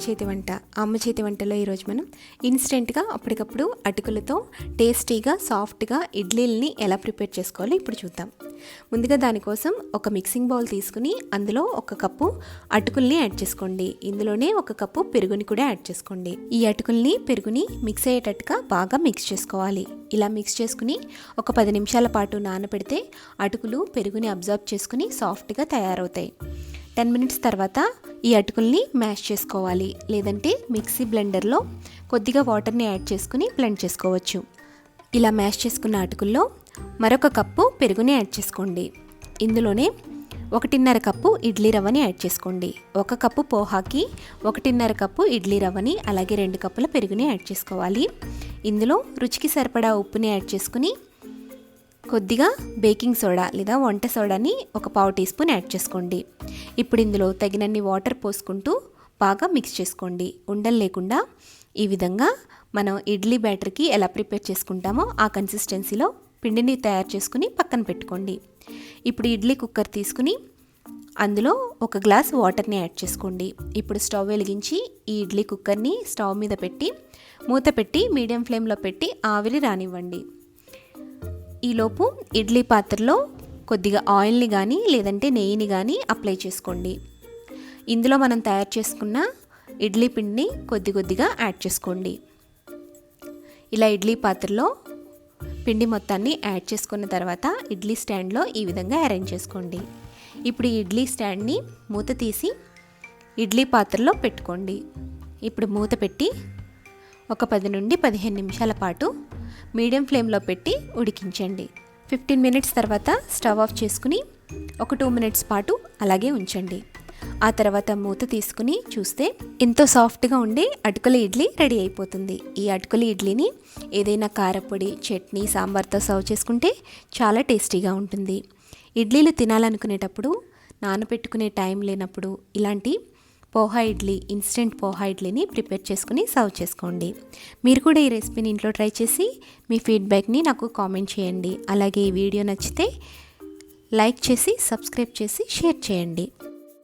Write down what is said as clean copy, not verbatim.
చేతి వంట. అమ్మ చేతి వంటలో ఈరోజు మనం ఇన్స్టెంట్గా అప్పటికప్పుడు అటుకులతో టేస్టీగా సాఫ్ట్గా ఇడ్లీలని ఎలా ప్రిపేర్ చేసుకోవాలో ఇప్పుడు చూద్దాం. ముందుగా దానికోసం ఒక మిక్సింగ్ బౌల్ తీసుకుని అందులో 1 కప్పు అటుకుల్ని యాడ్ చేసుకోండి. ఇందులోనే 1 కప్పు పెరుగుని కూడా యాడ్ చేసుకోండి. ఈ అటుకుల్ని పెరుగుని మిక్స్ అయ్యేటట్టుగా బాగా మిక్స్ చేసుకోవాలి. ఇలా మిక్స్ చేసుకుని ఒక 10 నిమిషాల పాటు నానబెడితే అటుకులు పెరుగుని అబ్జర్వ్ చేసుకుని సాఫ్ట్గా తయారవుతాయి. 10 మినిట్స్ తర్వాత ఈ అటుకుల్ని మ్యాష్ చేసుకోవాలి. లేదంటే మిక్సీ బ్లెండర్లో కొద్దిగా వాటర్ని యాడ్ చేసుకుని బ్లెండ్ చేసుకోవచ్చు. ఇలా మ్యాష్ చేసుకున్న అటుకుల్లో మరొక కప్పు పెరుగుని యాడ్ చేసుకోండి. ఇందులోనే 1.5 కప్పు ఇడ్లీ రవ్వని యాడ్ చేసుకోండి. 1 కప్పు పోహాకి 1.5 కప్పు ఇడ్లీ రవ్వని అలాగే 2 కప్పుల పెరుగుని యాడ్ చేసుకోవాలి. ఇందులో రుచికి సరిపడా ఉప్పుని యాడ్ చేసుకుని కొద్దిగా బేకింగ్ సోడా లేదా వంట సోడాని 1 పావు టీ స్పూన్ యాడ్ చేసుకోండి. ఇప్పుడు ఇందులో తగినన్ని వాటర్ పోసుకుంటూ బాగా మిక్స్ చేసుకోండి. ఉండలు లేకుండా ఈ విధంగా మనం ఇడ్లీ బ్యాటర్కి ఎలా ప్రిపేర్ చేసుకుంటామో ఆ కన్సిస్టెన్సీలో పిండిని తయారు చేసుకుని పక్కన పెట్టుకోండి. ఇప్పుడు ఇడ్లీ కుక్కర్ తీసుకుని అందులో 1 గ్లాస్ వాటర్ని యాడ్ చేసుకోండి. ఇప్పుడు స్టవ్ వెలిగించి ఈ ఇడ్లీ కుక్కర్ని స్టవ్ మీద పెట్టి మూత పెట్టి మీడియం ఫ్లేమ్లో పెట్టి ఆవిరి రానివ్వండి. ఈలోపు ఇడ్లీ పాత్రలో కొద్దిగా ఆయిల్ని కానీ లేదంటే నెయ్యిని కానీ అప్లై చేసుకోండి. ఇందులో మనం తయారు చేసుకున్న ఇడ్లీ పిండిని కొద్దిగా యాడ్ చేసుకోండి. ఇలా ఇడ్లీ పాత్రలో పిండి మొత్తాన్ని యాడ్ చేసుకున్న తర్వాత ఇడ్లీ స్టాండ్లో ఈ విధంగా అరేంజ్ చేసుకోండి. ఇప్పుడు ఈ ఇడ్లీ స్టాండ్ని మూత తీసి ఇడ్లీ పాత్రలో పెట్టుకోండి. ఇప్పుడు మూత పెట్టి ఒక 10 నుండి 15 నిమిషాల పాటు మీడియం ఫ్లేమ్లో పెట్టి ఉడికించండి. 15 మినిట్స్ తర్వాత స్టవ్ ఆఫ్ చేసుకుని ఒక 2 మినిట్స్ పాటు అలాగే ఉంచండి. ఆ తర్వాత మూత తీసుకుని చూస్తే ఎంతో సాఫ్ట్గా ఉండే అటుకుల ఇడ్లీ రెడీ అయిపోతుంది. ఈ అటుకుల ఇడ్లీని ఏదైనా కారపొడి, చట్నీ, సాంబార్తో సర్వ్ చేసుకుంటే చాలా టేస్టీగా ఉంటుంది. ఇడ్లీలు తినాలనుకునేటప్పుడు, నానబెట్టుకునే టైం లేనప్పుడు ఇలాంటి పోహా ఇడ్లీ, ఇన్స్టెంట్ పోహా ఇడ్లీని ప్రిపేర్ చేసుకుని సర్వ్ చేసుకోండి. మీరు కూడా ఈ రెసిపీని ఇంట్లో ట్రై చేసి మీ ఫీడ్బ్యాక్ని నాకు కామెంట్ చేయండి. అలాగే ఈ వీడియో నచ్చితే లైక్ చేసి సబ్స్క్రైబ్ చేసి షేర్ చేయండి.